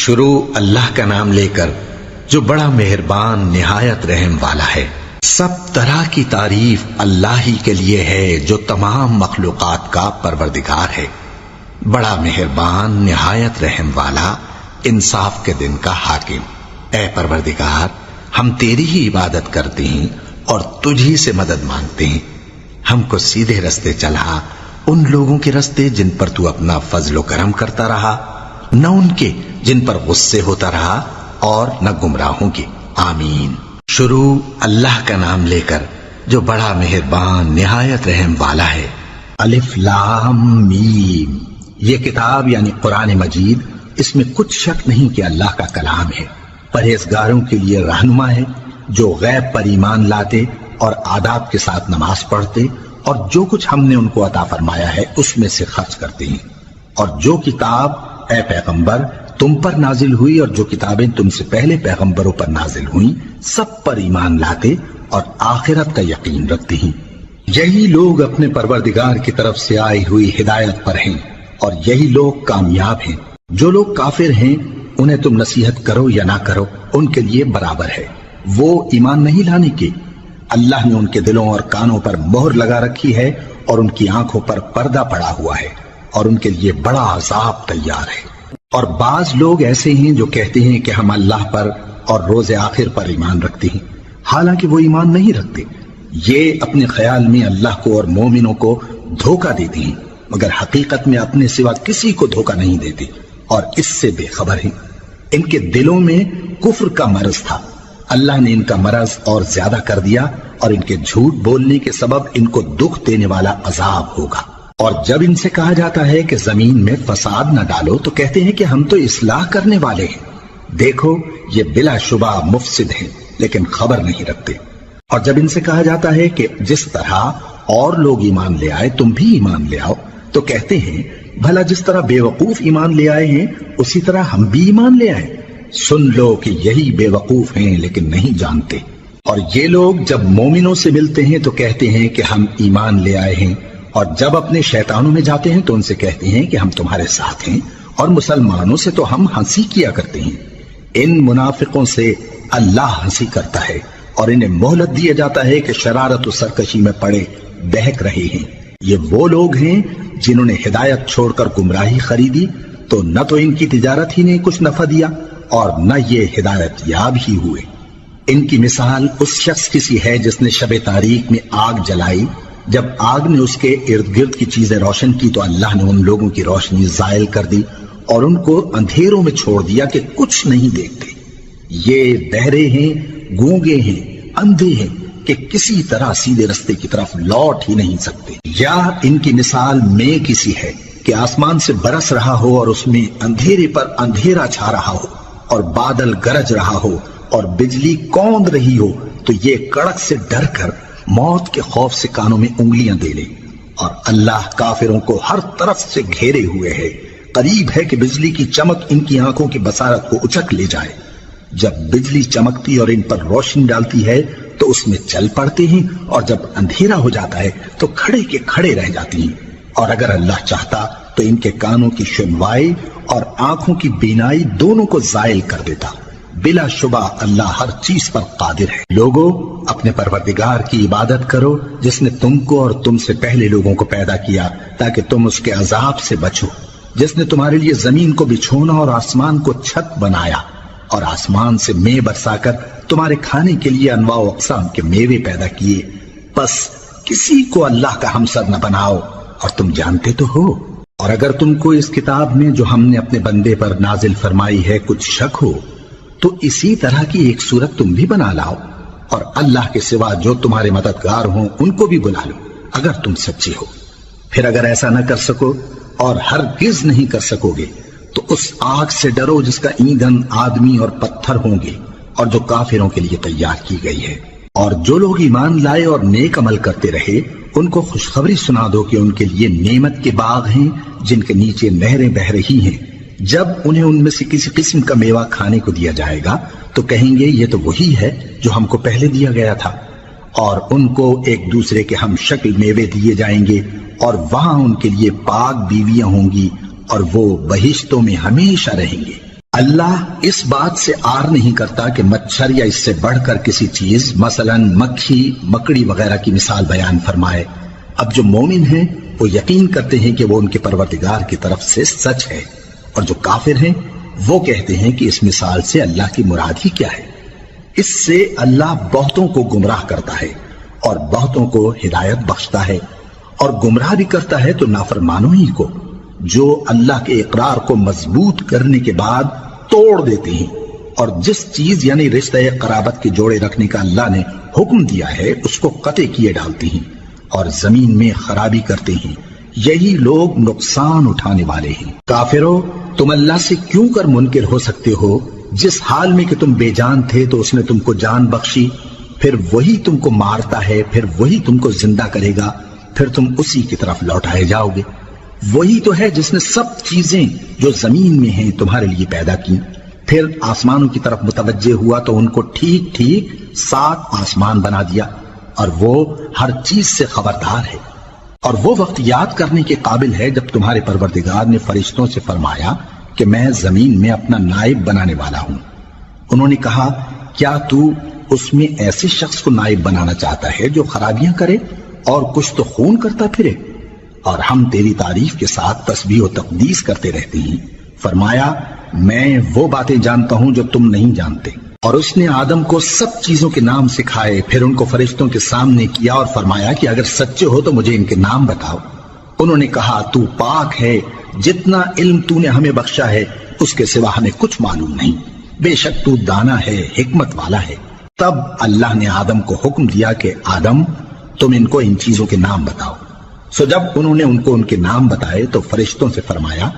شروع اللہ کا نام لے کر جو بڑا مہربان نہایت رحم والا ہے۔ سب طرح کی تعریف اللہ ہی کے لیے ہے جو تمام مخلوقات کا پروردگار ہے، بڑا مہربان نہایت رحم والا، انصاف کے دن کا حاکم۔ اے پروردگار، ہم تیری ہی عبادت کرتے ہیں اور تجھی سے مدد مانگتے ہیں۔ ہم کو سیدھے رستے چلا، ان لوگوں کے رستے جن پر تو اپنا فضل و کرم کرتا رہا، نہ ان کے جن پر غصے ہوتا رہا، اور نہ گمراہوں کے۔ آمین۔ شروع اللہ کا نام لے کر جو بڑا مہربان نہایت رحم والا ہے۔ الف لام میم۔ یہ کتاب یعنی قرآن مجید، اس میں کچھ شک نہیں کہ اللہ کا کلام ہے، پرہیزگاروں کے لیے رہنما ہے، جو غیب پر ایمان لاتے اور آداب کے ساتھ نماز پڑھتے اور جو کچھ ہم نے ان کو عطا فرمایا ہے اس میں سے خرچ کرتے ہیں، اور جو کتاب اے پیغمبر تم پر نازل ہوئی اور جو کتابیں تم سے پہلے پیغمبروں پر نازل ہوئیں سب پر ایمان لاتے اور آخرت کا یقین رکھتے ہیں۔ یہی لوگ اپنے پروردگار کی طرف سے آئی ہوئی ہدایت پر ہیں اور یہی لوگ کامیاب ہیں۔ جو لوگ کافر ہیں انہیں تم نصیحت کرو یا نہ کرو ان کے لیے برابر ہے، وہ ایمان نہیں لانے کے۔ اللہ نے ان کے دلوں اور کانوں پر مہر لگا رکھی ہے اور ان کی آنکھوں پر پردہ پڑا ہوا ہے اور ان کے لیے بڑا عذاب تیار ہے۔ اور بعض لوگ ایسے ہیں جو کہتے ہیں کہ ہم اللہ پر اور روز آخر پر ایمان رکھتے ہیں، حالانکہ وہ ایمان نہیں رکھتے۔ یہ اپنے خیال میں اللہ کو اور مومنوں کو دھوکہ دیتے ہیں، مگر حقیقت میں اپنے سوا کسی کو دھوکہ نہیں دیتے اور اس سے بے خبر ہیں۔ ان کے دلوں میں کفر کا مرض تھا، اللہ نے ان کا مرض اور زیادہ کر دیا اور ان کے جھوٹ بولنے کے سبب ان کو دکھ دینے والا عذاب ہوگا۔ اور جب ان سے کہا جاتا ہے کہ زمین میں فساد نہ ڈالو تو کہتے ہیں کہ ہم تو اصلاح کرنے والے ہیں، دیکھو یہ بلا شبہ مفسد ہیں لیکن خبر نہیں رکھتے۔ اور جب ان سے کہا جاتا ہے کہ جس طرح اور لوگ ایمان لے آئے تم بھی ایمان لے آؤ تو کہتے ہیں بھلا جس طرح بے وقوف ایمان لے آئے ہیں اسی طرح ہم بھی ایمان لے آئے۔ سن لو کہ یہی بے وقوف ہیں لیکن نہیں جانتے۔ اور یہ لوگ جب مومنوں سے ملتے ہیں تو کہتے ہیں کہ ہم ایمان لے آئے ہیں، اور جب اپنے شیطانوں میں جاتے ہیں تو ان سے کہتے ہیں کہ ہم تمہارے ساتھ ہیں، اور مسلمانوں سے تو ہم ہنسی کیا کرتے ہیں۔ ان منافقوں سے اللہ ہنسی کرتا ہے اور انہیں مہلت دیا جاتا ہے کہ شرارت و سرکشی میں پڑے بہک رہے ہیں۔ یہ وہ لوگ ہیں جنہوں نے ہدایت چھوڑ کر گمراہی خریدی، تو نہ تو ان کی تجارت ہی نے کچھ نفع دیا اور نہ یہ ہدایت یاب ہی ہوئے۔ ان کی مثال اس شخص کی سی ہے جس نے شب تاریک میں آگ جلائی، جب آگ نے اس کے ارد گرد کی چیزیں روشن کی تو اللہ نے ان لوگوں کی روشنی زائل کر دی اور ان کو اندھیروں میں چھوڑ دیا کہ کچھ نہیں دیکھتے۔ یہ بہرے ہیں، گونگے ہیں، اندھے ہیں کہ کسی طرح سیدھے رستے کی طرف لوٹ ہی نہیں سکتے۔ یا ان کی مثال میں کسی ہے کہ آسمان سے برس رہا ہو اور اس میں اندھیرے پر اندھیرا چھا رہا ہو اور بادل گرج رہا ہو اور بجلی کوند رہی ہو تو یہ کڑک سے ڈر کر موت کے خوف سے کانوں میں انگلیاں دے لے۔ اور اللہ کافروں کو ہر طرف سے گھیرے ہوئے ہے، قریب ہے کہ بجلی کی چمک ان کی آنکھوں کی بصارت کو اچک لے جائے۔ جب بجلی چمکتی اور ان پر روشنی ڈالتی ہے تو اس میں چل پڑتے ہیں، اور جب اندھیرا ہو جاتا ہے تو کھڑے کے کھڑے رہ جاتے ہیں۔ اور اگر اللہ چاہتا تو ان کے کانوں کی سنوائی اور آنکھوں کی بینائی دونوں کو زائل کر دیتا۔ بلا شبہ اللہ ہر چیز پر قادر ہے۔ لوگوں، اپنے پروردگار کی عبادت کرو جس نے تم کو اور تم سے پہلے لوگوں کو پیدا کیا تاکہ تم اس کے عذاب سے بچو، جس نے تمہارے لیے زمین کو بچھونا اور آسمان کو چھت بنایا اور آسمان سے مے برسا کر تمہارے کھانے کے لیے انواع و اقسام کے میوے پیدا کیے۔ بس کسی کو اللہ کا ہمسر نہ بناؤ، اور تم جانتے تو ہو۔ اور اگر تم کو اس کتاب میں جو ہم نے اپنے بندے پر نازل فرمائی ہے کچھ شک ہو تو اسی طرح کی ایک صورت تم بھی بنا لاؤ، اور اللہ کے سوا جو تمہارے مددگار ہوں ان کو بھی بلا لو اگر تم سچے ہو۔ پھر اگر ایسا نہ کر سکو اور ہرگز نہیں کر سکو گے تو اس آگ سے ڈرو جس کا ایندھن آدمی اور پتھر ہوں گے اور جو کافروں کے لیے تیار کی گئی ہے۔ اور جو لوگ ایمان لائے اور نیک عمل کرتے رہے ان کو خوشخبری سنا دو کہ ان کے لیے نعمت کے باغ ہیں جن کے نیچے نہریں بہ رہی ہیں۔ جب انہیں ان میں سے کسی قسم کا میوہ کھانے کو دیا جائے گا تو کہیں گے یہ تو وہی ہے جو ہم کو پہلے دیا گیا تھا، اور ان کو ایک دوسرے کے ہم شکل میوے دیے جائیں گے، اور وہاں ان کے لیے پاک بیویاں ہوں گی اور وہ بہشتوں میں ہمیشہ رہیں گے۔ اللہ اس بات سے آر نہیں کرتا کہ مچھر یا اس سے بڑھ کر کسی چیز مثلا مکھی مکڑی وغیرہ کی مثال بیان فرمائے۔ اب جو مومن ہیں وہ یقین کرتے ہیں کہ وہ ان کے پروردگار کی طرف سے سچ ہے، اور جو کافر ہیں وہ کہتے ہیں کہ اس مثال سے اللہ کی مراد ہی کیا ہے۔ اس سے اللہ بہتوں کو گمراہ کرتا ہے اور بہتوں کو ہدایت بخشتا ہے، اور گمراہ بھی کرتا ہے تو نافرمانوں ہی کو، جو اللہ کے اقرار کو مضبوط کرنے کے بعد توڑ دیتے ہیں، اور جس چیز یعنی رشتہ قرابت کے جوڑے رکھنے کا اللہ نے حکم دیا ہے اس کو قطع کیے ڈالتے ہیں اور زمین میں خرابی کرتے ہیں۔ یہی لوگ نقصان اٹھانے والے ہیں۔ کافرو، تم اللہ سے کیوں کر منکر ہو سکتے ہو؟ جس حال میں کہ تم بے جان تھے تو اس نے تم کو جان بخشی، پھر وہی تم کو مارتا ہے، پھر وہی تم کو زندہ کرے گا، پھر تم اسی کی طرف لوٹائے جاؤ گے۔ وہی تو ہے جس نے سب چیزیں جو زمین میں ہیں تمہارے لیے پیدا کی، پھر آسمانوں کی طرف متوجہ ہوا تو ان کو ٹھیک ٹھیک 7 آسمان بنا دیا، اور وہ ہر چیز سے خبردار ہے۔ اور وہ وقت یاد کرنے کے قابل ہے جب تمہارے پروردگار نے فرشتوں سے فرمایا کہ میں زمین میں اپنا نائب بنانے والا ہوں۔ انہوں نے کہا، کیا تو اس میں ایسے شخص کو نائب بنانا چاہتا ہے جو خرابیاں کرے اور کچھ تو خون کرتا پھرے؟ اور ہم تیری تعریف کے ساتھ تسبیح و تقدیس کرتے رہتے ہیں۔ فرمایا، میں وہ باتیں جانتا ہوں جو تم نہیں جانتے۔ اور اس نے آدم کو سب چیزوں کے نام سکھائے، پھر ان کو فرشتوں کے سامنے کیا اور فرمایا کہ اگر سچے ہو تو مجھے ان کے نام بتاؤ۔ انہوں نے کہا، تو پاک ہے، جتنا علم تو نے ہمیں بخشا ہے اس کے سوا ہمیں کچھ معلوم نہیں، بے شک تو دانا ہے، حکمت والا ہے۔ تب اللہ نے آدم کو حکم دیا کہ آدم، تم ان کو ان چیزوں کے نام بتاؤ۔ سو جب انہوں نے ان کو ان کے نام بتائے تو فرشتوں سے فرمایا،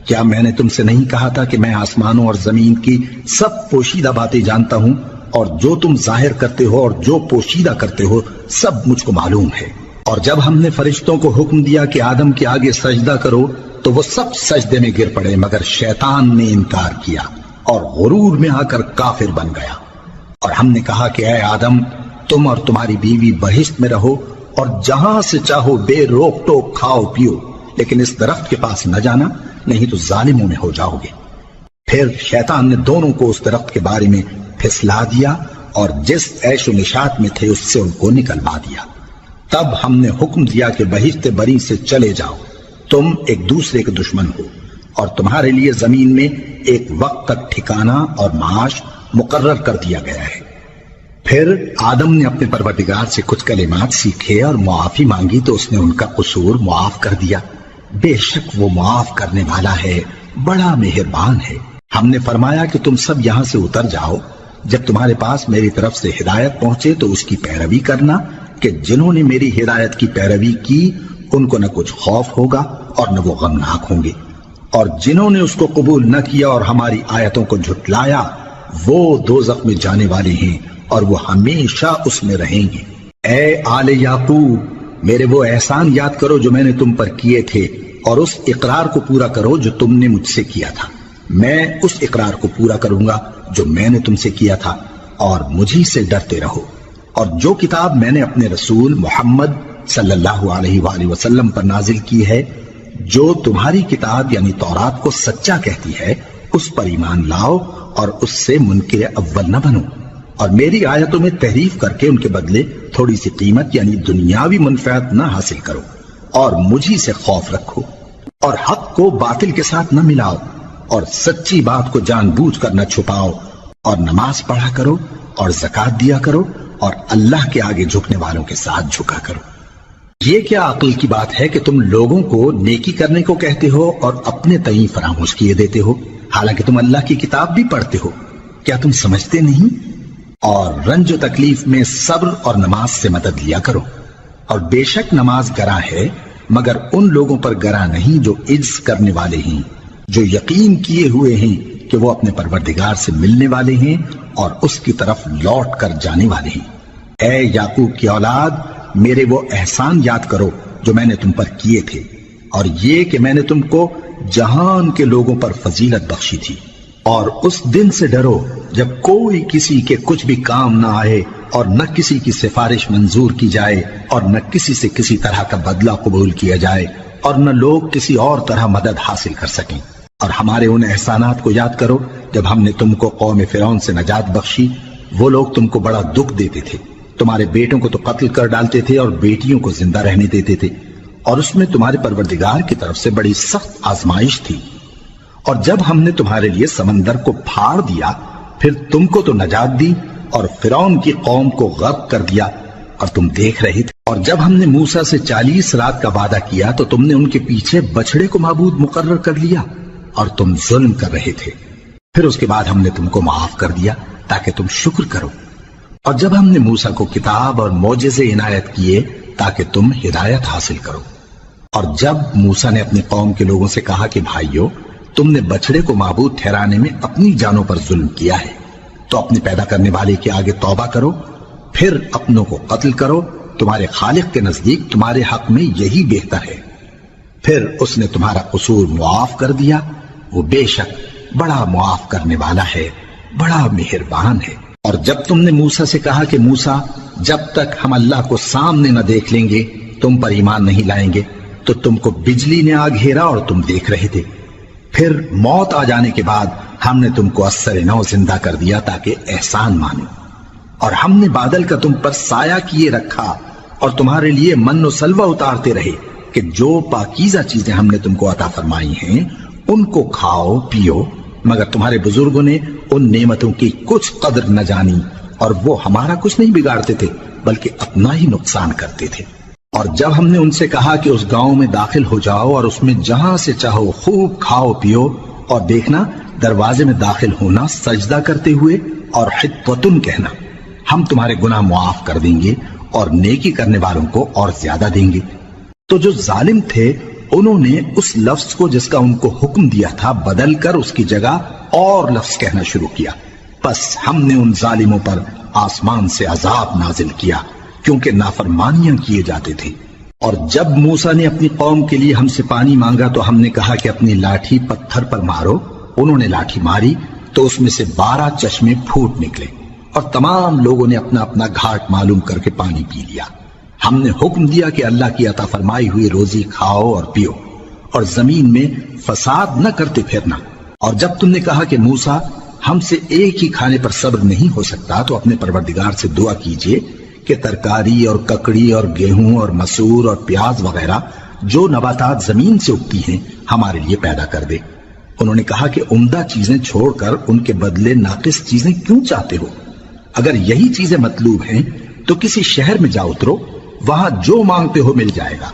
کیا میں نے تم سے نہیں کہا تھا کہ میں آسمانوں اور زمین کی سب پوشیدہ باتیں جانتا ہوں، اور جو تم ظاہر کرتے ہو اور جو پوشیدہ کرتے ہو سب مجھ کو معلوم ہے۔ اور جب ہم نے فرشتوں کو حکم دیا کہ آدم کے آگے سجدہ کرو تو وہ سب سجدے میں گر پڑے، مگر شیطان نے انکار کیا اور غرور میں آ کر کافر بن گیا۔ اور ہم نے کہا کہ اے آدم، تم اور تمہاری بیوی بہشت میں رہو اور جہاں سے چاہو بے روک ٹوک کھاؤ پیو، لیکن اس درخت کے پاس نہ جانا، نہیں تو ظالموں میں ہو جاؤ گے۔ پھر شیطان نے دونوں کو اس درخت کے بارے میں پھسلا دیا اور جس عیش و نشاط میں تھے اس سے ان کو نکلوا دیا۔ تب ہم نے حکم دیا کہ بہشت بری سے چلے جاؤ، تم ایک دوسرے کے دشمن ہو، اور تمہارے لیے زمین میں ایک وقت تک ٹھکانہ اور معاش مقرر کر دیا گیا ہے۔ پھر آدم نے اپنے پروردگار سے کچھ کلمات سیکھے اور معافی مانگی تو اس نے ان کا قصور معاف کر دیا۔ بے شک وہ معاف کرنے والا ہے، بڑا مہربان ہے۔ ہم نے فرمایا کہ تم سب یہاں سے اتر جاؤ، جب تمہارے پاس میری طرف سے ہدایت پہنچے تو اس کی پیروی کرنا، کہ جنہوں نے میری ہدایت کی پیروی کی ان کو نہ کچھ خوف ہوگا اور نہ وہ غمناک ہوں گے، اور جنہوں نے اس کو قبول نہ کیا اور ہماری آیتوں کو جھٹلایا وہ دوزخ میں جانے والے ہیں اور وہ ہمیشہ اس میں رہیں گے۔ اے آل یعقوب، میرے وہ احسان یاد کرو جو میں نے تم پر کیے تھے، اور اس اقرار کو پورا کرو جو تم نے مجھ سے کیا تھا۔ میں اس اقرار کو پورا کروں گا جو میں نے تم سے کیا تھا، اور مجھی سے ڈرتے رہو۔ اور جو کتاب میں نے اپنے رسول محمد صلی اللہ علیہ وآلہ وسلم پر نازل کی ہے، جو تمہاری کتاب یعنی تورات کو سچا کہتی ہے، اس پر ایمان لاؤ اور اس سے منکر اول نہ بنو، اور میری آیتوں میں تحریف کر کے ان کے بدلے تھوڑی سی قیمت یعنی دنیاوی منفعت نہ حاصل کرو، اور مجھی سے خوف رکھو، اور حق کو باطل کے ساتھ نہ ملاؤ، اور سچی بات کو جان بوجھ کر نہ چھپاؤ، اور نماز پڑھا کرو اور زکوٰۃ دیا کرو، اور اللہ کے آگے جھکنے والوں کے ساتھ جھکا کرو۔ یہ کیا عقل کی بات ہے کہ تم لوگوں کو نیکی کرنے کو کہتے ہو اور اپنے تئیں فراموش کیے دیتے ہو، حالانکہ تم اللہ کی کتاب بھی پڑھتے ہو؟ کیا تم سمجھتے نہیں؟ اور رنج و تکلیف میں صبر اور نماز سے مدد لیا کرو، اور بے شک نماز گراں ہے، مگر ان لوگوں پر گراں نہیں جو عجز کرنے والے ہیں، جو یقین کیے ہوئے ہیں کہ وہ اپنے پروردگار سے ملنے والے ہیں اور اس کی طرف لوٹ کر جانے والے ہیں۔ اے یعقوب کی اولاد، میرے وہ احسان یاد کرو جو میں نے تم پر کیے تھے، اور یہ کہ میں نے تم کو جہان کے لوگوں پر فضیلت بخشی تھی۔ اور اس دن سے ڈرو جب کوئی کسی کے کچھ بھی کام نہ آئے، اور نہ کسی کی سفارش منظور کی جائے، اور نہ کسی سے کسی طرح کا بدلہ قبول کیا جائے، اور نہ لوگ کسی اور طرح مدد حاصل کر سکیں۔ اور ہمارے ان احسانات کو یاد کرو جب ہم نے تم کو قوم فرعون سے نجات بخشی۔ وہ لوگ تم کو بڑا دکھ دیتے تھے، تمہارے بیٹوں کو تو قتل کر ڈالتے تھے اور بیٹیوں کو زندہ رہنے دیتے تھے، اور اس میں تمہارے پروردگار کی طرف سے بڑی سخت آزمائش تھی۔ اور جب ہم نے تمہارے لیے سمندر کو پھاڑ دیا، پھر تم کو تو نجات دی اور فرعون کی قوم کو غرق کر دیا، اور تم دیکھ رہے تھے۔ اور جب ہم نے موسیٰ سے 40 رات کا وعدہ کیا تو تم نے ان کے پیچھے بچڑے کو معبود مقرر کر لیا اور تم ظلم کر رہے تھے۔ پھر اس کے بعد ہم نے تم کو معاف کر دیا تاکہ تم شکر کرو۔ اور جب ہم نے موسیٰ کو کتاب اور معجزے عنایت کیے تاکہ تم ہدایت حاصل کرو۔ اور جب موسیٰ نے اپنی قوم کے لوگوں سے کہا کہ بھائیو، تم نے بچڑے کو معبود ٹھہرانے میں اپنی جانوں پر ظلم کیا ہے، تو اپنے پیدا کرنے والے کے آگے توبہ کرو، پھر اپنوں کو قتل کرو، تمہارے خالق کے نزدیک تمہارے حق میں یہی بہتر ہے۔ پھر اس نے تمہارا قصور معاف کر دیا، وہ بے شک بڑا معاف کرنے والا ہے، بڑا مہربان ہے۔ اور جب تم نے موسیٰ سے کہا کہ موسیٰ، جب تک ہم اللہ کو سامنے نہ دیکھ لیں گے تم پر ایمان نہیں لائیں گے، تو تم کو بجلی نے آ گھیرا اور تم دیکھ رہے تھے۔ پھر موت آ جانے کے بعد ہم نے تم کو اثر نو زندہ کر دیا تاکہ احسان مانو۔ اور ہم نے بادل کا تم پر سایہ کیے رکھا اور تمہارے لیے من و سلوہ اتارتے رہے کہ جو پاکیزہ چیزیں ہم نے تم کو عطا فرمائی ہیں ان کو کھاؤ پیو، مگر تمہارے بزرگوں نے ان نعمتوں کی کچھ قدر نہ جانی، اور وہ ہمارا کچھ نہیں بگاڑتے تھے بلکہ اپنا ہی نقصان کرتے تھے۔ اور جب ہم نے ان سے کہا کہ اس گاؤں میں داخل ہو جاؤ اور اس میں جہاں سے چاہو خوب کھاؤ پیو، اور دیکھنا دروازے میں داخل ہونا سجدہ کرتے ہوئے اور حطوتن کہنا، ہم تمہارے گناہ معاف کر دیں گے اور نیکی کرنے والوں کو اور زیادہ دیں گے۔ تو جو ظالم تھے انہوں نے اس لفظ کو جس کا ان کو حکم دیا تھا بدل کر اس کی جگہ اور لفظ کہنا شروع کیا، پس ہم نے ان ظالموں پر آسمان سے عذاب نازل کیا کیونکہ نافرمانیاں کیے جاتے تھے۔ اور جب موسیٰ نے اپنی قوم کے لیے ہم سے پانی مانگا تو ہم نے کہا کہ اپنی لاٹھی پتھر پر مارو۔ انہوں نے لاٹھی ماری تو اس میں سے 12 چشمے پھوٹ نکلے، اور تمام لوگوں نے اپنا اپنا گھاٹ معلوم کر کے پانی پی لیا۔ ہم نے حکم دیا کہ اللہ کی عطا فرمائی ہوئی روزی کھاؤ اور پیو، اور زمین میں فساد نہ کرتے پھرنا۔ اور جب تم نے کہا کہ موسیٰ، ہم سے ایک ہی کھانے پر صبر نہیں ہو سکتا، تو اپنے پروردگار سے دعا کیجئے کہ ترکاری اور ککڑی اور گیہوں اور مسور اور پیاز وغیرہ جو نباتات زمین سے اگتی ہیں ہمارے لیے پیدا کر دے۔ انہوں نے کہا کہ عمدہ چیزیں چھوڑ کر ان کے بدلے ناقص چیزیں کیوں چاہتے ہو؟ اگر یہی چیزیں مطلوب ہیں تو کسی شہر میں جا اترو، وہاں جو مانگتے ہو مل جائے گا۔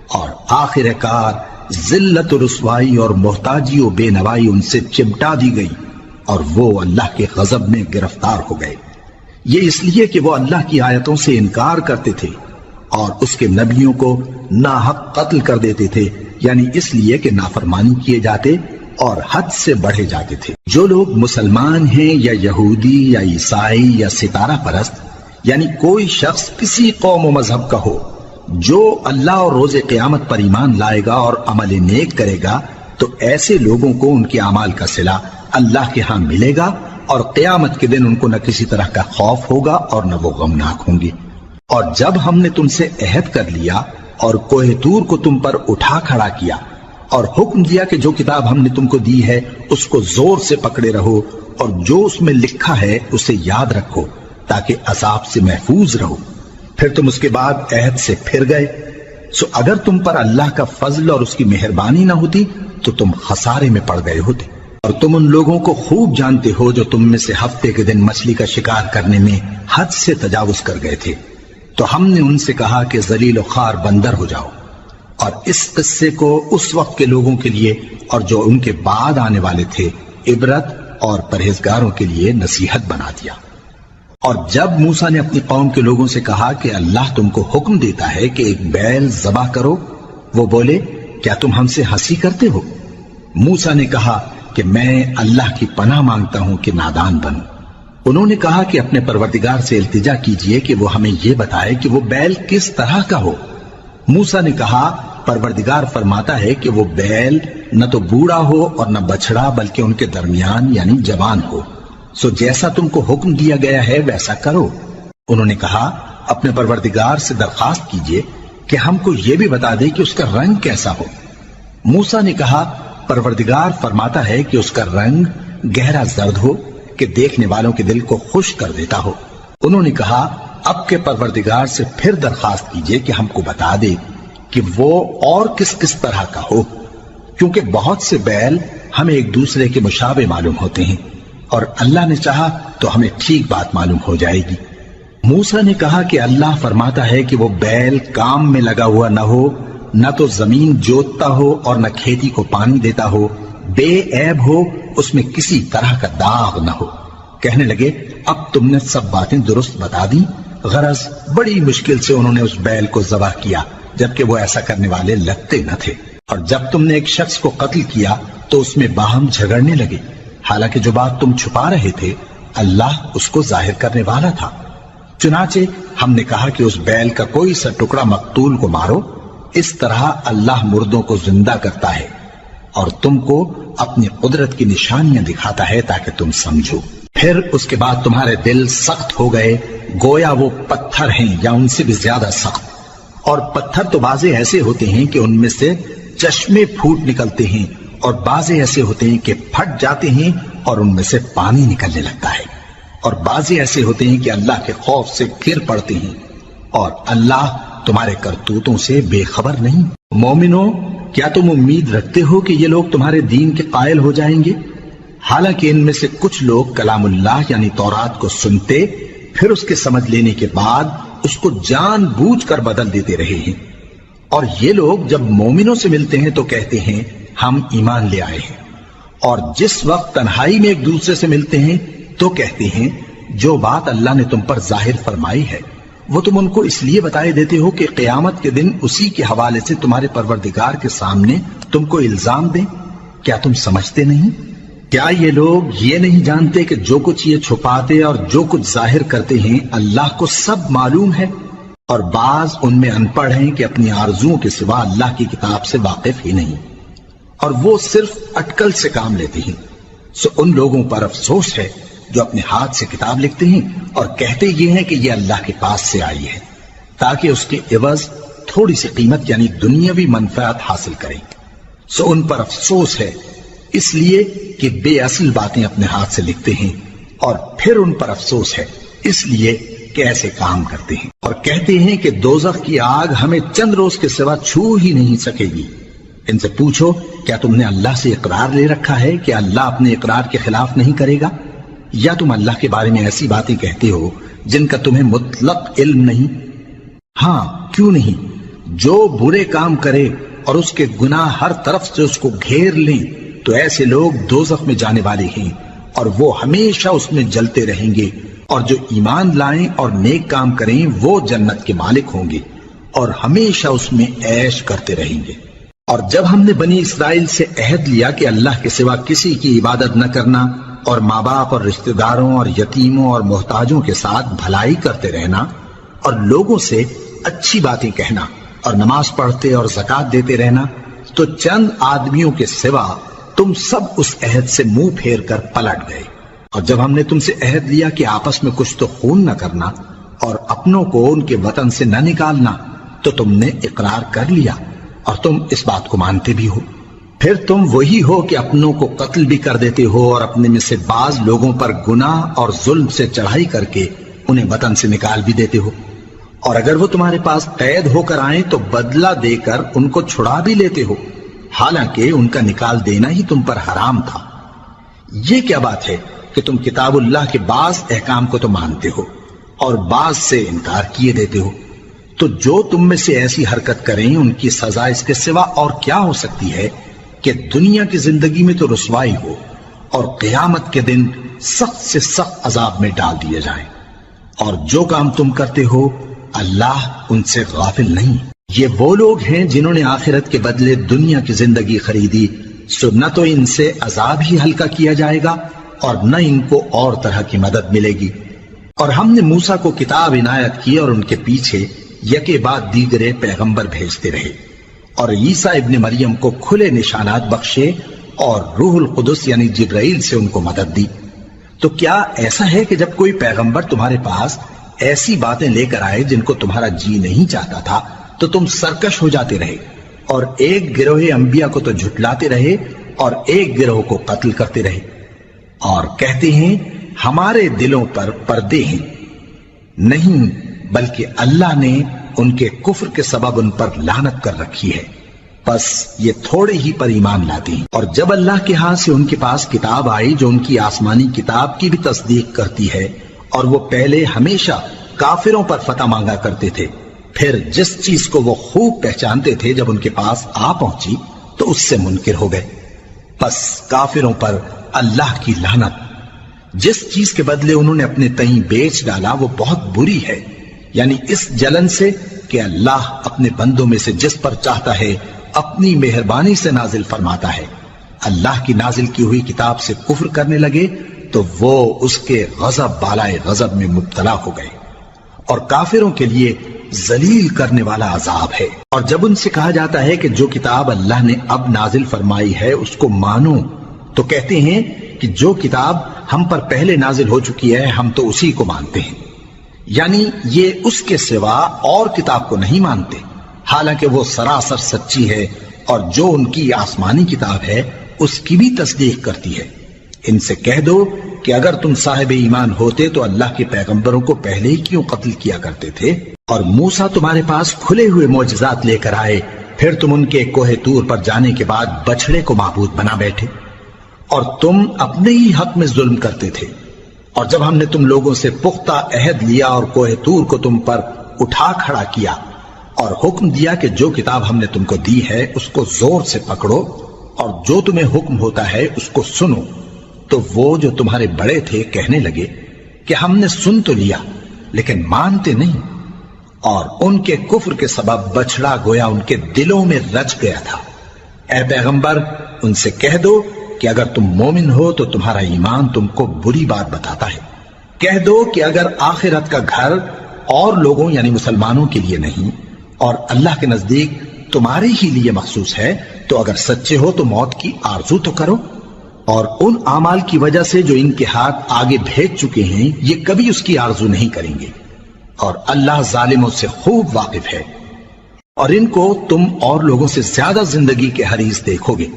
اور آخر کار ذلت و رسوائی اور محتاجی و بے نوائی ان سے چمٹا دی گئی، اور وہ اللہ کے غضب میں گرفتار ہو گئے۔ یہ اس لیے کہ وہ اللہ کی آیتوں سے انکار کرتے تھے اور اس کے نبیوں کو ناحق قتل کر دیتے تھے، یعنی اس لیے کہ نافرمانی کیے جاتے اور حد سے بڑھے جاتے تھے۔ جو لوگ مسلمان ہیں یا یہودی یا عیسائی یا ستارہ پرست، یعنی کوئی شخص کسی قوم و مذہب کا ہو، جو اللہ اور روز قیامت پر ایمان لائے گا اور عمل نیک کرے گا، تو ایسے لوگوں کو ان کے اعمال کا صلہ اللہ کے ہاں ملے گا، اور قیامت کے دن ان کو نہ کسی طرح کا خوف ہوگا اور نہ وہ غمناک ہوں گے۔ اور جب ہم نے تم سے عہد کر لیا اور کوہ طور کو تم پر اٹھا کھڑا کیا اور حکم دیا کہ جو کتاب ہم نے تم کو دی ہے اس کو زور سے پکڑے رہو، اور جو اس میں لکھا ہے اسے یاد رکھو تاکہ عذاب سے محفوظ رہو، پھر تم اس کے بعد عہد سے پھر گئے، سو اگر تم پر اللہ کا فضل اور اس کی مہربانی نہ ہوتی تو تم خسارے میں پڑ گئے ہوتے۔ اور تم ان لوگوں کو خوب جانتے ہو جو تم میں سے ہفتے کے دن مچھلی کا شکار کرنے میں حد سے تجاوز کر گئے تھے، تو ہم نے ان سے کہا کہ ذلیل و خوار بندر ہو جاؤ، اور اس قصے کو اس وقت کے لوگوں کے لیے اور جو ان کے بعد آنے والے تھے عبرت اور پرہیزگاروں کے لیے نصیحت بنا دیا۔ اور جب موسیٰ نے اپنی قوم کے لوگوں سے کہا کہ اللہ تم کو حکم دیتا ہے کہ ایک بیل ذبح کرو، وہ بولے کیا تم ہم سے ہنسی کرتے ہو؟ موسیٰ نے کہا کہ میں اللہ کی پناہ مانگتا ہوں کہ نادان بنوں۔ انہوں نے کہا کہ اپنے پروردگار سے التجا کیجئے کہ وہ ہمیں یہ بتائے کہ وہ بیل کس طرح کا ہو۔ موسیٰ نے کہا پروردگار فرماتا ہے کہ وہ بیل نہ تو بوڑھا ہو اور نہ بچڑا بلکہ ان کے درمیان یعنی جوان ہو، سو جیسا تم کو حکم دیا گیا ہے ویسا کرو۔ انہوں نے کہا اپنے پروردگار سے درخواست کیجئے کہ ہم کو یہ بھی بتا دے کہ اس کا رنگ کیسا ہو۔ موسیٰ نے کہا پروردگار فرماتا ہے کہ اس کا رنگ گہرا زرد ہو کہ دیکھنے والوں کے دل کو خوش کر دیتا ہو۔ انہوں نے کہا اب کے پروردگار سے پھر درخواست کیجئے کہ ہم کو بتا دے کہ وہ اور کس کس طرح کا ہو، کیونکہ بہت سے بیل ہمیں ایک دوسرے کے مشابہ معلوم ہوتے ہیں، اور اللہ نے چاہا تو ہمیں ٹھیک بات معلوم ہو جائے گی۔ موسیٰ نے کہا کہ اللہ فرماتا ہے کہ وہ بیل کام میں لگا ہوا نہ ہو، نہ تو زمین جوتتا ہو اور نہ کھیتی کو پانی دیتا ہو، بے عیب ہو، اس میں کسی طرح کا داغ نہ ہو۔ کہنے لگے اب تم نے سب باتیں درست بتا دی۔ غرض بڑی مشکل سے انہوں نے اس بیل کو ذبح کیا، جبکہ وہ ایسا کرنے والے لگتے نہ تھے۔ اور جب تم نے ایک شخص کو قتل کیا تو اس میں باہم جھگڑنے لگے، حالانکہ جو بات تم چھپا رہے تھے اللہ اس کو ظاہر کرنے والا تھا۔ چنانچہ ہم نے کہا کہ اس بیل کا کوئی سا ٹکڑا مقتول کو مارو، اس طرح اللہ مردوں کو زندہ کرتا ہے اور تم کو اپنی قدرت کی نشانیاں دکھاتا ہے تاکہ تم سمجھو۔ پھر اس کے بعد تمہارے دل سخت ہو گئے، گویا وہ پتھر ہیں یا ان سے بھی زیادہ سخت۔ اور پتھر تو بعضے ایسے ہوتے ہیں کہ ان میں سے چشمے پھوٹ نکلتے ہیں، اور بعضے ایسے ہوتے ہیں کہ پھٹ جاتے ہیں اور ان میں سے پانی نکلنے لگتا ہے، اور بعضے ایسے ہوتے ہیں کہ اللہ کے خوف سے گر پڑتے ہیں، اور اللہ تمہارے کرتوتوں سے بے خبر نہیں۔ مومنو، کیا تم امید رکھتے ہو کہ یہ لوگ تمہارے دین کے قائل ہو جائیں گے؟ حالانکہ ان میں سے کچھ لوگ کلام اللہ یعنی تورات کو سنتے، پھر اس کے سمجھ لینے کے بعد اس کو جان بوجھ کر بدل دیتے رہے ہیں، اور یہ لوگ جب مومنوں سے ملتے ہیں تو کہتے ہیں ہم ایمان لے آئے ہیں، اور جس وقت تنہائی میں ایک دوسرے سے ملتے ہیں تو کہتے ہیں جو بات اللہ نے تم پر ظاہر فرمائی ہے وہ تم ان کو اس لیے بتائے دیتے ہو کہ قیامت کے دن اسی کے حوالے سے تمہارے پروردگار کے سامنے تم کو الزام دیں۔ کیا تم سمجھتے نہیں؟ کیا یہ لوگ یہ نہیں جانتے کہ جو کچھ یہ چھپاتے اور جو کچھ ظاہر کرتے ہیں اللہ کو سب معلوم ہے؟ اور بعض ان میں ان پڑھ ہیں کہ اپنی آرزوؤں کے سوا اللہ کی کتاب سے واقف ہی نہیں، اور وہ صرف اٹکل سے کام لیتے ہیں۔ سو ان لوگوں پر افسوس ہے جو اپنے ہاتھ سے کتاب لکھتے ہیں اور کہتے یہ ہیں کہ یہ اللہ کے پاس سے آئی ہے، تاکہ اس کے عوض تھوڑی سی قیمت یعنی دنیاوی منفعت حاصل کریں۔ سو ان پر افسوس ہے اس لیے کہ بے اصل باتیں اپنے ہاتھ سے لکھتے ہیں، اور پھر ان پر افسوس ہے اس لیے کہ ایسے کام کرتے ہیں، اور کہتے ہیں کہ دوزخ کی آگ ہمیں چند روز کے سوا چھو ہی نہیں سکے گی۔ ان سے پوچھو کیا تم نے اللہ سے اقرار لے رکھا ہے کہ اللہ اپنے اقرار کے خلاف نہیں کرے گا؟ یا تم اللہ کے بارے میں ایسی باتیں کہتے ہو جن کا تمہیں مطلق علم نہیں؟ ہاں کیوں نہیں، جو برے کام کرے اور اس کے گناہ ہر طرف سے اس کو گھیر لیں تو ایسے لوگ دوزخ میں جانے والے ہیں، اور وہ ہمیشہ اس میں جلتے رہیں گے، اور جو ایمان لائیں اور نیک کام کریں وہ جنت کے مالک ہوں گے اور ہمیشہ اس میں عیش کرتے رہیں گے۔ اور جب ہم نے بنی اسرائیل سے عہد لیا کہ اللہ کے سوا کسی کی عبادت نہ کرنا، اور ماں باپ اور رشتہ داروں اور یتیموں اور محتاجوں کے ساتھ بھلائی کرتے رہنا، اور لوگوں سے اچھی باتیں کہنا، اور نماز پڑھتے اور زکوٰۃ دیتے رہنا، تو چند آدمیوں کے سوا تم سب اس عہد سے منہ پھیر کر پلٹ گئے۔ اور جب ہم نے تم سے عہد لیا کہ آپس میں کچھ تو خون نہ کرنا اور اپنوں کو ان کے وطن سے نہ نکالنا، تو تم نے اقرار کر لیا اور تم اس بات کو مانتے بھی ہو۔ پھر تم وہی ہو کہ اپنوں کو قتل بھی کر دیتے ہو اور اپنے میں سے بعض لوگوں پر گناہ اور ظلم سے چڑھائی کر کے انہیں وطن سے نکال بھی دیتے ہو، اور اگر وہ تمہارے پاس قید ہو کر آئیں تو بدلہ دے کر ان کو چھڑا بھی لیتے ہو، حالانکہ ان کا نکال دینا ہی تم پر حرام تھا۔ یہ کیا بات ہے کہ تم کتاب اللہ کے بعض احکام کو تو مانتے ہو اور بعض سے انکار کیے دیتے ہو؟ تو جو تم میں سے ایسی حرکت کریں ان کی سزا اس کے سوا اور کیا ہو سکتی ہے کہ دنیا کی زندگی میں تو رسوائی ہو اور قیامت کے دن سخت سے سخت عذاب میں ڈال دیے جائیں۔ اور جو کام تم کرتے ہو اللہ ان سے غافل نہیں۔ یہ وہ لوگ ہیں جنہوں نے آخرت کے بدلے دنیا کی زندگی خریدی، سو نہ تو ان سے عذاب ہی ہلکا کیا جائے گا اور نہ ان کو اور طرح کی مدد ملے گی۔ اور ہم نے موسیٰ کو کتاب عنایت کی اور ان کے پیچھے یکے بعد دیگرے پیغمبر بھیجتے رہے، اور عیسیٰ ابن مریم کو کھلے نشانات بخشے اور روح القدس یعنی جبرائیل سے ان کو مدد دی۔ تو کیا ایسا ہے کہ جب کوئی پیغمبر تمہارے پاس ایسی باتیں لے کر آئے جن کو تمہارا جی نہیں چاہتا تھا تو تم سرکش ہو جاتے رہے، اور ایک گروہ انبیاء کو تو جھٹلاتے رہے اور ایک گروہ کو قتل کرتے رہے، اور کہتے ہیں ہمارے دلوں پر پردے ہیں، نہیں بلکہ اللہ نے ان کے کفر کے سبب ان پر لعنت کر رکھی ہے، بس یہ تھوڑے ہی پر ایمان لاتے ہیں۔ اور جب اللہ کے ہاں سے ان کے پاس کتاب آئی جو ان کی آسمانی کتاب کی بھی تصدیق کرتی ہے، اور وہ پہلے ہمیشہ کافروں پر فتح مانگا کرتے تھے، پھر جس چیز کو وہ خوب پہچانتے تھے جب ان کے پاس آ پہنچی تو اس سے منکر ہو گئے، بس کافروں پر اللہ کی لعنت۔ جس چیز کے بدلے انہوں نے اپنے تئیں بیچ ڈالا وہ بہت بری ہے، یعنی اس جلن سے کہ اللہ اپنے بندوں میں سے جس پر چاہتا ہے اپنی مہربانی سے نازل فرماتا ہے۔ اللہ کی نازل کی ہوئی کتاب سے کفر کرنے لگے تو وہ اس کے غضب بالائے غضب میں مبتلا ہو گئے، اور کافروں کے لیے ذلیل کرنے والا عذاب ہے۔ اور جب ان سے کہا جاتا ہے کہ جو کتاب اللہ نے اب نازل فرمائی ہے اس کو مانو، تو کہتے ہیں کہ جو کتاب ہم پر پہلے نازل ہو چکی ہے ہم تو اسی کو مانتے ہیں، یعنی یہ اس کے سوا اور کتاب کو نہیں مانتے، حالانکہ وہ سراسر سچی ہے، اور جو ان کی آسمانی کتاب ہے اس کی بھی تصدیق کرتی ہے۔ ان سے کہہ دو کہ اگر تم صاحب ایمان ہوتے تو اللہ کے پیغمبروں کو پہلے ہی کیوں قتل کیا کرتے تھے؟ اور موسیٰ تمہارے پاس کھلے ہوئے معجزات لے کر آئے، پھر تم ان کے کوہ طور پر جانے کے بعد بچڑے کو معبود بنا بیٹھے، اور تم اپنے ہی حق میں ظلم کرتے تھے۔ اور جب ہم نے تم لوگوں سے پختہ عہد لیا اور کوہ طور کو تم پر اٹھا کھڑا کیا، اور حکم دیا کہ جو کتاب ہم نے تم کو دی ہے اس کو زور سے پکڑو، اور جو تمہیں حکم ہوتا ہے اس کو سنو، تو وہ جو تمہارے بڑے تھے کہنے لگے کہ ہم نے سن تو لیا لیکن مانتے نہیں، اور ان کے کفر کے سبب بچڑا گویا ان کے دلوں میں رچ گیا تھا۔ اے پیغمبر ان سے کہہ دو کہ اگر تم مومن ہو تو تمہارا ایمان تم کو بری بات بتاتا ہے۔ کہہ دو کہ اگر آخرت کا گھر اور لوگوں یعنی مسلمانوں کے لیے نہیں اور اللہ کے نزدیک تمہارے ہی لیے مخصوص ہے تو اگر سچے ہو تو موت کی آرزو تو کرو، اور ان اعمال کی وجہ سے جو ان کے ہاتھ آگے بھیج چکے ہیں یہ کبھی اس کی آرزو نہیں کریں گے، اور اللہ ظالموں سے خوب واقف ہے۔ اور ان کو تم اور لوگوں سے زیادہ زندگی کے حریص دیکھو گے،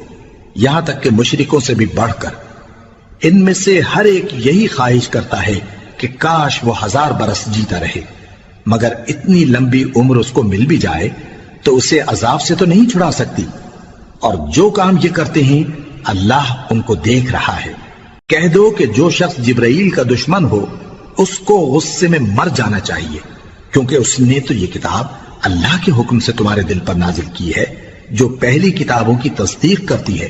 یہاں تک کہ مشرکوں سے بھی بڑھ کر۔ ان میں سے ہر ایک یہی خواہش کرتا ہے کہ کاش وہ 1000 برس جیتا رہے، مگر اتنی لمبی عمر اس کو مل بھی جائے تو اسے عذاب سے تو نہیں چھڑا سکتی، اور جو کام یہ کرتے ہیں اللہ ان کو دیکھ رہا ہے۔ کہہ دو کہ جو شخص جبرائیل کا دشمن ہو اس کو غصے میں مر جانا چاہیے، کیونکہ اس نے تو یہ کتاب اللہ کے حکم سے تمہارے دل پر نازل کی ہے جو پہلی کتابوں کی تصدیق کرتی ہے،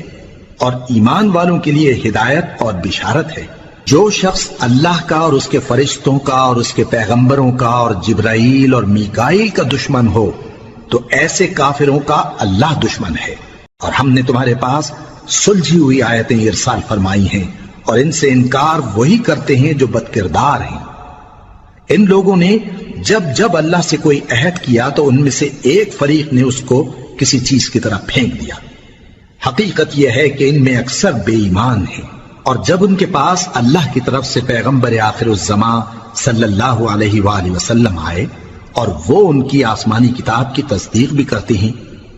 اور ایمان والوں کے لیے ہدایت اور بشارت ہے۔ جو شخص اللہ کا اور اس کے فرشتوں کا اور اس کے پیغمبروں کا اور جبرائیل اور میکائیل کا دشمن ہو تو ایسے کافروں کا اللہ دشمن ہے۔ اور ہم نے تمہارے پاس سلجھی ہوئی آیتیں ارسال فرمائی ہیں، اور ان سے انکار وہی کرتے ہیں جو بد کردار ہیں۔ ان لوگوں نے جب جب اللہ سے کوئی عہد کیا تو ان میں سے ایک فریق نے اس کو کسی چیز کی طرح پھینک دیا۔ حقیقت یہ ہے کہ ان میں اکثر بے ایمان ہیں، اور جب ان کے پاس اللہ کی طرف سے پیغمبر آخر الزمان صلی اللہ علیہ وآلہ وسلم آئے اور وہ ان کی آسمانی کتاب کی تصدیق بھی کرتے ہیں،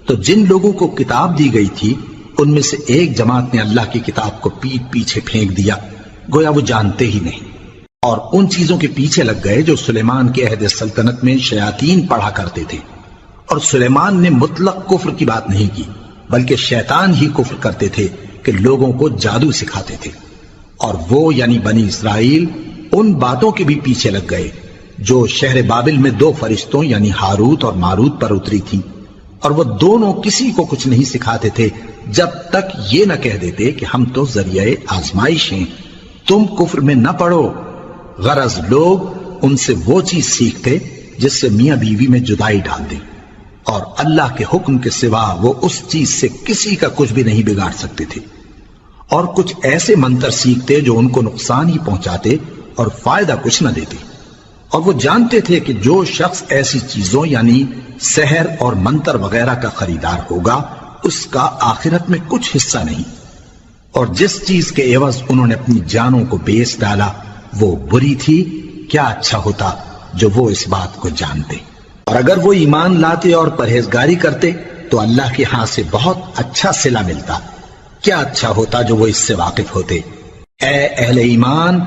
تو جن لوگوں کو کتاب دی گئی تھی ان میں سے ایک جماعت نے اللہ کی کتاب کو پیٹ پیچھے پھینک دیا، گویا وہ جانتے ہی نہیں، اور ان چیزوں کے پیچھے لگ گئے جو سلیمان کے عہد سلطنت میں شیاطین پڑھا کرتے تھے۔ اور سلیمان نے مطلق کفر کی بات نہیں کی، بلکہ شیطان ہی کفر کرتے تھے کہ لوگوں کو جادو سکھاتے تھے، اور وہ یعنی بنی اسرائیل ان باتوں کے بھی پیچھے لگ گئے جو شہر بابل میں 2 فرشتوں یعنی ہاروت اور ماروت پر اتری تھی، اور وہ دونوں کسی کو کچھ نہیں سکھاتے تھے جب تک یہ نہ کہہ دیتے کہ ہم تو ذریعہ آزمائش ہیں، تم کفر میں نہ پڑو۔ غرض لوگ ان سے وہ چیز سیکھتے جس سے میاں بیوی میں جدائی ڈال دیں، اور اللہ کے حکم کے سوا وہ اس چیز سے کسی کا کچھ بھی نہیں بگاڑ سکتے تھے، اور کچھ ایسے منتر سیکھتے جو ان کو نقصان ہی پہنچاتے اور فائدہ کچھ نہ دیتے۔ اور وہ جانتے تھے کہ جو شخص ایسی چیزوں یعنی سحر اور منتر وغیرہ کا خریدار ہوگا اس کا آخرت میں کچھ حصہ نہیں، اور جس چیز کے عوض انہوں نے اپنی جانوں کو بیچ ڈالا وہ بری تھی، کیا اچھا ہوتا جو وہ اس بات کو جانتے۔ اور اگر وہ ایمان لاتے اور پرہیزگاری کرتے تو اللہ کے ہاں سے بہت اچھا صلہ ملتا، کیا اچھا ہوتا جو وہ اس سے واقف ہوتے۔ اے اہل ایمان،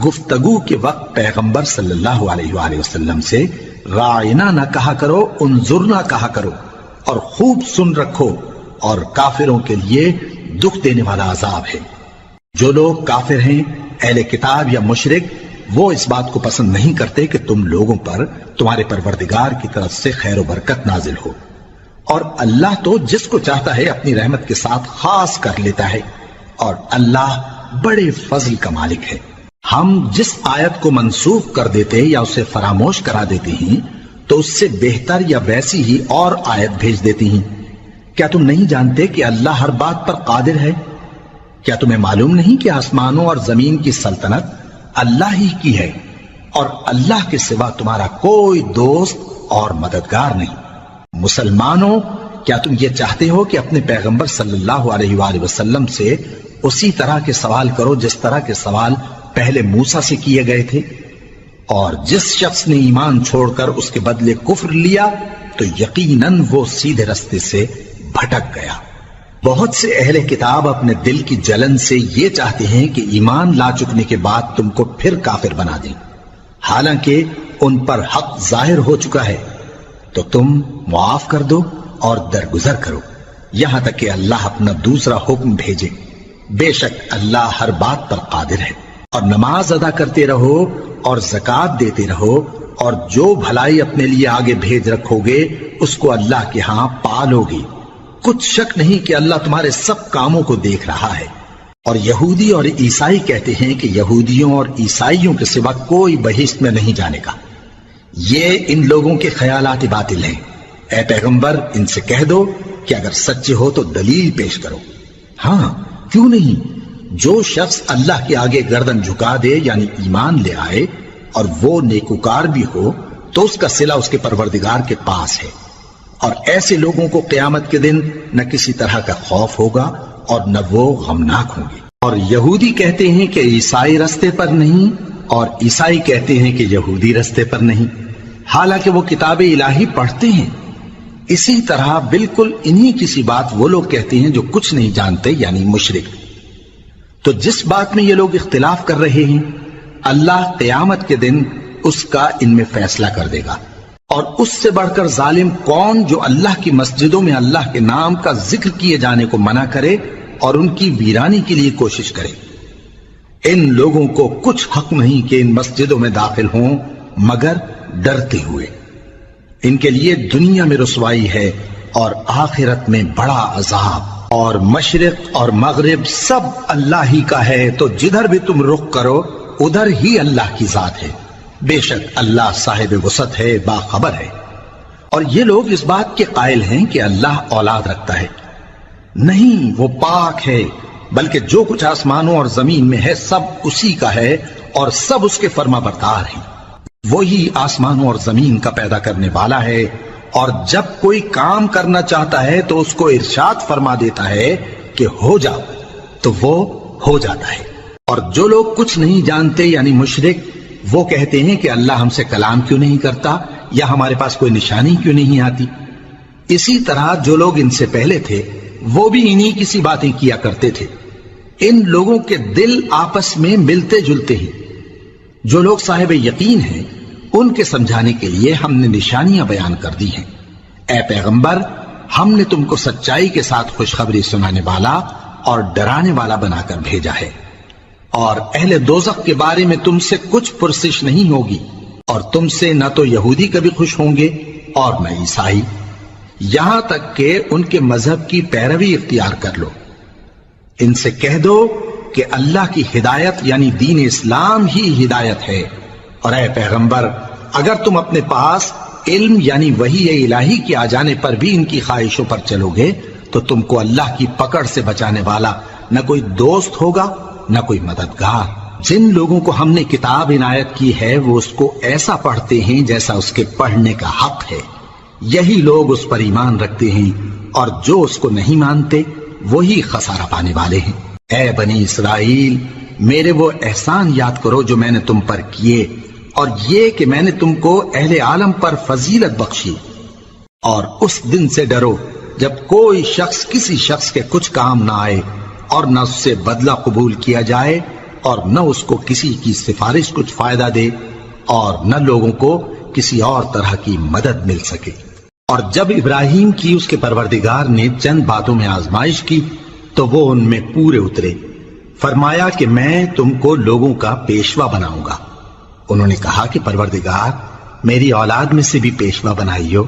گفتگو کے وقت پیغمبر صلی اللہ علیہ وآلہ وسلم سے رائنا نہ کہا کرو، انظرنا کہا کرو، اور خوب سن رکھو، اور کافروں کے لیے دکھ دینے والا عذاب ہے۔ جو لوگ کافر ہیں، اہل کتاب یا مشرک، وہ اس بات کو پسند نہیں کرتے کہ تم لوگوں پر تمہارے پروردگار کی طرف سے خیر و برکت نازل ہو، اور اللہ تو جس کو چاہتا ہے اپنی رحمت کے ساتھ خاص کر لیتا ہے، اور اللہ بڑے فضل کا مالک ہے۔ ہم جس آیت کو منسوخ کر دیتے یا اسے فراموش کرا دیتے ہیں تو اس سے بہتر یا ویسی ہی اور آیت بھیج دیتی ہیں۔ کیا تم نہیں جانتے کہ اللہ ہر بات پر قادر ہے؟ کیا تمہیں معلوم نہیں کہ آسمانوں اور زمین کی سلطنت اللہ ہی کی ہے، اور اللہ کے سوا تمہارا کوئی دوست اور مددگار نہیں؟ مسلمانوں، کیا تم یہ چاہتے ہو کہ اپنے پیغمبر صلی اللہ علیہ وآلہ وسلم سے اسی طرح کے سوال کرو جس طرح کے سوال پہلے موسیٰ سے کیے گئے تھے؟ اور جس شخص نے ایمان چھوڑ کر اس کے بدلے کفر لیا تو یقیناً وہ سیدھے رستے سے بھٹک گیا۔ بہت سے اہل کتاب اپنے دل کی جلن سے یہ چاہتے ہیں کہ ایمان لا چکنے کے بعد تم کو پھر کافر بنا دیں، حالانکہ ان پر حق ظاہر ہو چکا ہے۔ تو تم معاف کر دو اور درگزر کرو یہاں تک کہ اللہ اپنا دوسرا حکم بھیجے۔ بے شک اللہ ہر بات پر قادر ہے۔ اور نماز ادا کرتے رہو اور زکوٰۃ دیتے رہو، اور جو بھلائی اپنے لیے آگے بھیج رکھو گے اس کو اللہ کے ہاں پالو گے۔ کچھ شک نہیں کہ اللہ تمہارے سب کاموں کو دیکھ رہا ہے۔ اور یہودی اور عیسائی کہتے ہیں کہ یہودیوں اور عیسائیوں کے سوا کوئی بہشت میں نہیں جانے کا۔ یہ ان لوگوں کے خیالات باطل ہیں۔ اے پیغمبر، ان سے کہہ دو کہ اگر سچے ہو تو دلیل پیش کرو۔ ہاں، کیوں نہیں؟ جو شخص اللہ کے آگے گردن جھکا دے، یعنی ایمان لے آئے، اور وہ نیکوکار بھی ہو، تو اس کا صلہ اس کے پروردگار کے پاس ہے۔ اور ایسے لوگوں کو قیامت کے دن نہ کسی طرح کا خوف ہوگا اور نہ وہ غمناک ہوں گے۔ اور یہودی کہتے ہیں کہ عیسائی رستے پر نہیں، اور عیسائی کہتے ہیں کہ یہودی رستے پر نہیں، حالانکہ وہ کتاب الہی پڑھتے ہیں۔ اسی طرح بالکل انہی کسی بات وہ لوگ کہتے ہیں جو کچھ نہیں جانتے، یعنی مشرک۔ تو جس بات میں یہ لوگ اختلاف کر رہے ہیں، اللہ قیامت کے دن اس کا ان میں فیصلہ کر دے گا۔ اور اس سے بڑھ کر ظالم کون جو اللہ کی مسجدوں میں اللہ کے نام کا ذکر کیے جانے کو منع کرے اور ان کی ویرانی کے لیے کوشش کرے۔ ان لوگوں کو کچھ حق نہیں کہ ان مسجدوں میں داخل ہوں مگر ڈرتے ہوئے۔ ان کے لیے دنیا میں رسوائی ہے اور آخرت میں بڑا عذاب۔ اور مشرق اور مغرب سب اللہ ہی کا ہے، تو جدھر بھی تم رخ کرو ادھر ہی اللہ کی ذات ہے۔ بے شک اللہ صاحب وسعت ہے، باخبر ہے۔ اور یہ لوگ اس بات کے قائل ہیں کہ اللہ اولاد رکھتا ہے۔ نہیں، وہ پاک ہے، بلکہ جو کچھ آسمانوں اور زمین میں ہے سب اسی کا ہے، اور سب اس کے فرما بردار ہیں۔ وہی آسمانوں اور زمین کا پیدا کرنے والا ہے، اور جب کوئی کام کرنا چاہتا ہے تو اس کو ارشاد فرما دیتا ہے کہ ہو جاؤ، تو وہ ہو جاتا ہے۔ اور جو لوگ کچھ نہیں جانتے، یعنی مشرک، وہ کہتے ہیں کہ اللہ ہم سے کلام کیوں نہیں کرتا، یا ہمارے پاس کوئی نشانی کیوں نہیں آتی۔ اسی طرح جو لوگ ان سے پہلے تھے وہ بھی انہی کسی باتیں کیا کرتے تھے۔ ان لوگوں کے دل آپس میں ملتے جلتے ہیں۔ جو لوگ صاحب یقین ہیں ان کے سمجھانے کے لیے ہم نے نشانیاں بیان کر دی ہیں۔ اے پیغمبر، ہم نے تم کو سچائی کے ساتھ خوشخبری سنانے والا اور ڈرانے والا بنا کر بھیجا ہے۔ اور اہل دوزخ کے بارے میں تم سے کچھ پرسش نہیں ہوگی، اور تم سے نہ تو یہودی کبھی خوش ہوں گے اور نہ عیسائی، یہاں تک کہ ان کے مذہب کی پیروی اختیار کر لو۔ ان سے کہہ دو کہ اللہ کی ہدایت یعنی دین اسلام ہی ہدایت ہے۔ اور اے پیغمبر، اگر تم اپنے پاس علم یعنی وحی الہی کے آ جانے پر بھی ان کی خواہشوں پر چلو گے تو تم کو اللہ کی پکڑ سے بچانے والا نہ کوئی دوست ہوگا نہ کوئی مددگار۔ جن لوگوں کو ہم نے کتاب عنایت کی ہے وہ اس کو ایسا پڑھتے ہیں جیسا اس کے پڑھنے کا حق ہے، یہی لوگ اس پر ایمان رکھتے ہیں، اور جو اس کو نہیں مانتے وہی خسارہ پانے والے ہیں۔ اے بنی اسرائیل، میرے وہ احسان یاد کرو جو میں نے تم پر کیے، اور یہ کہ میں نے تم کو اہل عالم پر فضیلت بخشی۔ اور اس دن سے ڈرو جب کوئی شخص کسی شخص کے کچھ کام نہ آئے، اور نہ اس سے بدلہ قبول کیا جائے اور نہ اس کو کسی کی سفارش کچھ فائدہ دے اور نہ لوگوں کو کسی اور طرح کی مدد مل سکے۔ اور جب ابراہیم کی اس کے پروردگار نے چند باتوں میں آزمائش کی تو وہ ان میں پورے اترے۔ فرمایا کہ میں تم کو لوگوں کا پیشوا بناؤں گا۔ انہوں نے کہا کہ پروردگار میری اولاد میں سے بھی پیشوا بنائیو۔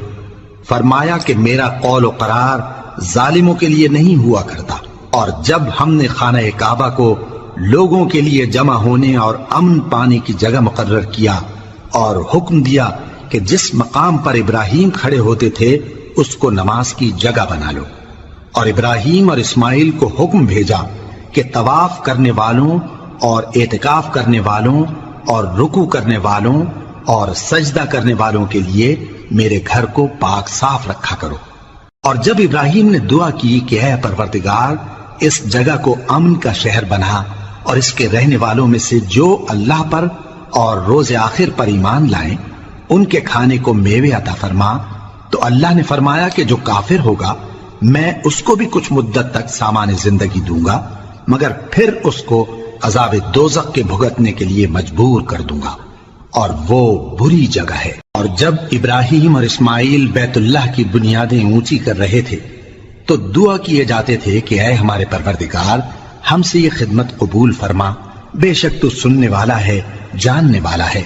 فرمایا کہ میرا قول و قرار ظالموں کے لیے نہیں ہوا کرتا۔ اور جب ہم نے خانہ کعبہ کو لوگوں کے لیے جمع ہونے اور امن پانے کی جگہ مقرر کیا اور حکم دیا کہ جس مقام پر ابراہیم کھڑے ہوتے تھے اس کو نماز کی جگہ بنا لو، اور ابراہیم اور اسماعیل کو حکم بھیجا کہ طواف کرنے والوں اور اعتکاف کرنے والوں اور رکوع کرنے والوں اور سجدہ کرنے والوں کے لیے میرے گھر کو پاک صاف رکھا کرو۔ اور جب ابراہیم نے دعا کی کہ اے پروردگار اس جگہ کو امن کا شہر بنا اور اس کے رہنے والوں میں سے جو اللہ پر اور روز آخر پر ایمان لائیں ان کے کھانے کو میوے عطا فرما، تو اللہ نے فرمایا کہ جو کافر ہوگا میں اس کو بھی کچھ مدت تک سامان زندگی دوں گا، مگر پھر اس کو عذاب دوزخ کے بھگتنے کے لیے مجبور کر دوں گا، اور وہ بری جگہ ہے۔ اور جب ابراہیم اور اسماعیل بیت اللہ کی بنیادیں اونچی کر رہے تھے تو دعا کیے جاتے تھے کہ اے ہمارے پروردگار ہم سے یہ خدمت قبول فرما، بے شک تو سننے والا ہے، جاننے والا ہے۔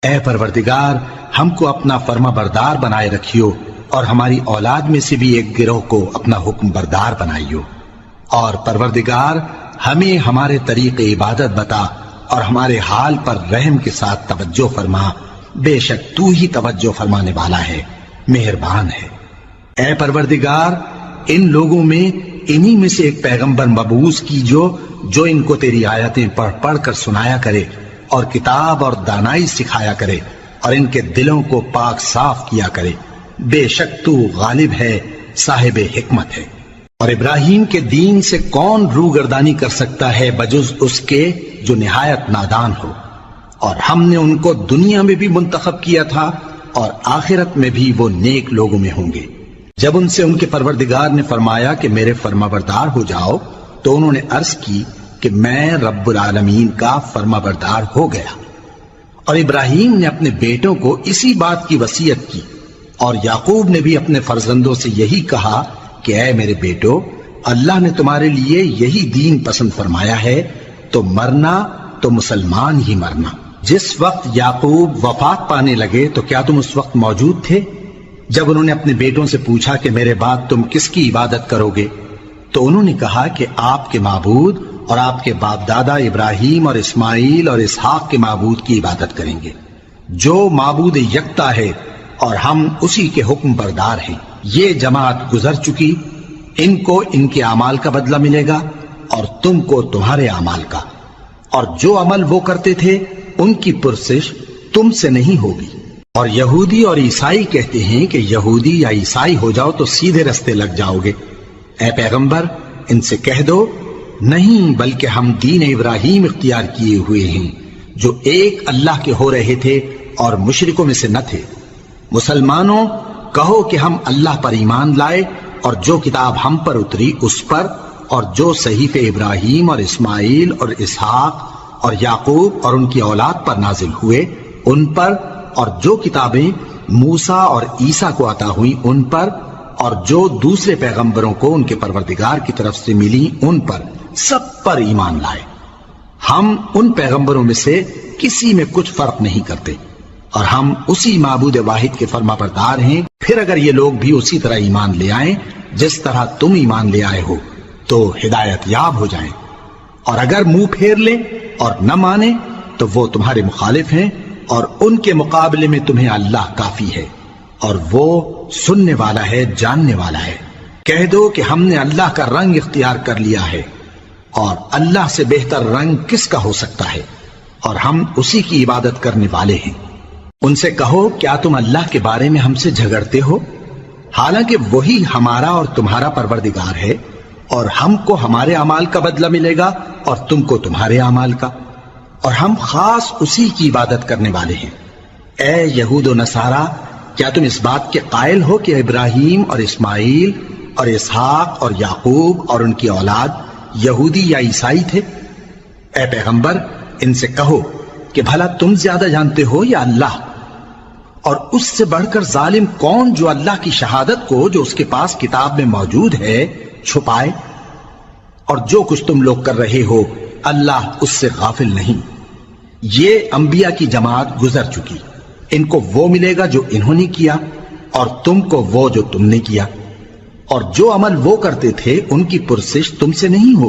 اے پروردگار ہم کو اپنا فرما بردار بنائے رکھیو اور ہماری اولاد میں سے بھی ایک گروہ کو اپنا حکم بردار بنائیو، اور پروردگار ہمیں ہمارے طریق عبادت بتا اور ہمارے حال پر رحم کے ساتھ توجہ فرما، بے شک تو ہی توجہ فرمانے والا ہے، مہربان ہے۔ اے پروردگار ان لوگوں میں انہی میں سے ایک پیغمبر مبعوث کی جو ان کو تیری آیتیں پڑھ پڑھ کر سنایا کرے اور کتاب اور دانائی سکھایا کرے اور ان کے دلوں کو پاک صاف کیا کرے، بے شک تو غالب ہے، صاحب حکمت ہے۔ اور ابراہیم کے دین سے کون روگردانی کر سکتا ہے بجز اس کے جو نہایت نادان ہو، اور ہم نے ان کو دنیا میں بھی منتخب کیا تھا اور آخرت میں بھی وہ نیک لوگوں میں ہوں گے۔ جب ان سے ان کے پروردگار نے فرمایا کہ میرے فرما بردار ہو جاؤ تو انہوں نے عرض کی کہ میں رب العالمین کا فرما بردار ہو گیا۔ اور ابراہیم نے اپنے بیٹوں کو اسی بات کی وصیت کی، اور یعقوب نے بھی اپنے فرزندوں سے یہی کہا کہ اے میرے بیٹو، اللہ نے تمہارے لیے یہی دین پسند فرمایا ہے، تو مرنا تو مسلمان ہی مرنا۔ جس وقت یعقوب وفات پانے لگے تو کیا تم اس وقت موجود تھے جب انہوں نے اپنے بیٹوں سے پوچھا کہ میرے بعد تم کس کی عبادت کرو گے؟ تو انہوں نے کہا کہ آپ کے معبود اور آپ کے باپ دادا ابراہیم اور اسماعیل اور اسحاق کے معبود کی عبادت کریں گے، جو معبود یکتا ہے اور ہم اسی کے حکم بردار ہیں۔ یہ جماعت گزر چکی، ان کو ان کے اعمال کا بدلہ ملے گا اور تم کو تمہارے اعمال کا، اور جو عمل وہ کرتے تھے ان کی پرسش تم سے نہیں ہوگی۔ اور یہودی اور عیسائی کہتے ہیں کہ یہودی یا عیسائی ہو جاؤ تو سیدھے رستے لگ جاؤ گے۔ اے پیغمبر ان سے کہہ دو نہیں، بلکہ ہم دین ابراہیم اختیار کیے ہوئے ہیں جو ایک اللہ کے ہو رہے تھے اور مشرکوں میں سے نہ تھے۔ مسلمانوں کہو کہ ہم اللہ پر ایمان لائے اور جو کتاب ہم پر اتری اس پر، اور جو صحیفے ابراہیم اور اسماعیل اور اسحاق اور یعقوب اور ان کی اولاد پر نازل ہوئے ان پر، اور جو کتابیں موسیٰ اور عیسیٰ کو عطا ہوئی ان پر، اور جو دوسرے پیغمبروں کو ان کے پروردگار کی طرف سے ملی ان پر، سب پر ایمان لائے۔ ہم ان پیغمبروں میں سے کسی میں کچھ فرق نہیں کرتے، اور ہم اسی معبود واحد کے فرما بردار ہیں۔ پھر اگر یہ لوگ بھی اسی طرح ایمان لے آئیں جس طرح تم ایمان لے آئے ہو تو ہدایت یاب ہو جائیں، اور اگر منہ پھیر لیں اور نہ مانیں تو وہ تمہارے مخالف ہیں، اور ان کے مقابلے میں تمہیں اللہ کافی ہے، اور وہ سننے والا ہے، جاننے والا ہے۔ کہہ دو کہ ہم نے اللہ کا رنگ اختیار کر لیا ہے، اور اللہ سے بہتر رنگ کس کا ہو سکتا ہے، اور ہم اسی کی عبادت کرنے والے ہیں۔ ان سے کہو کیا تم اللہ کے بارے میں ہم سے جھگڑتے ہو، حالانکہ وہی ہمارا اور تمہارا پروردگار ہے، اور ہم کو ہمارے اعمال کا بدلہ ملے گا اور تم کو تمہارے اعمال کا، اور ہم خاص اسی کی عبادت کرنے والے ہیں۔ اے یہود و نصارا، کیا تم اس بات کے قائل ہو کہ ابراہیم اور اسماعیل اور اسحاق اور یعقوب اور ان کی اولاد یہودی یا عیسائی تھے؟ اے پیغمبر ان سے کہو کہ بھلا تم زیادہ جانتے ہو یا اللہ؟ اور اس سے بڑھ کر ظالم کون جو اللہ کی شہادت کو جو اس کے پاس کتاب میں موجود ہے چھپائے؟ اور جو کچھ تم لوگ کر رہے ہو اللہ اس سے غافل نہیں۔ یہ انبیاء کی جماعت گزر چکی، ان کو وہ ملے گا جو انہوں نے کیا اور تم کو وہ جو تم نے کیا، اور جو عمل وہ کرتے تھے ان کی پرسش تم سے نہیں ہوگی۔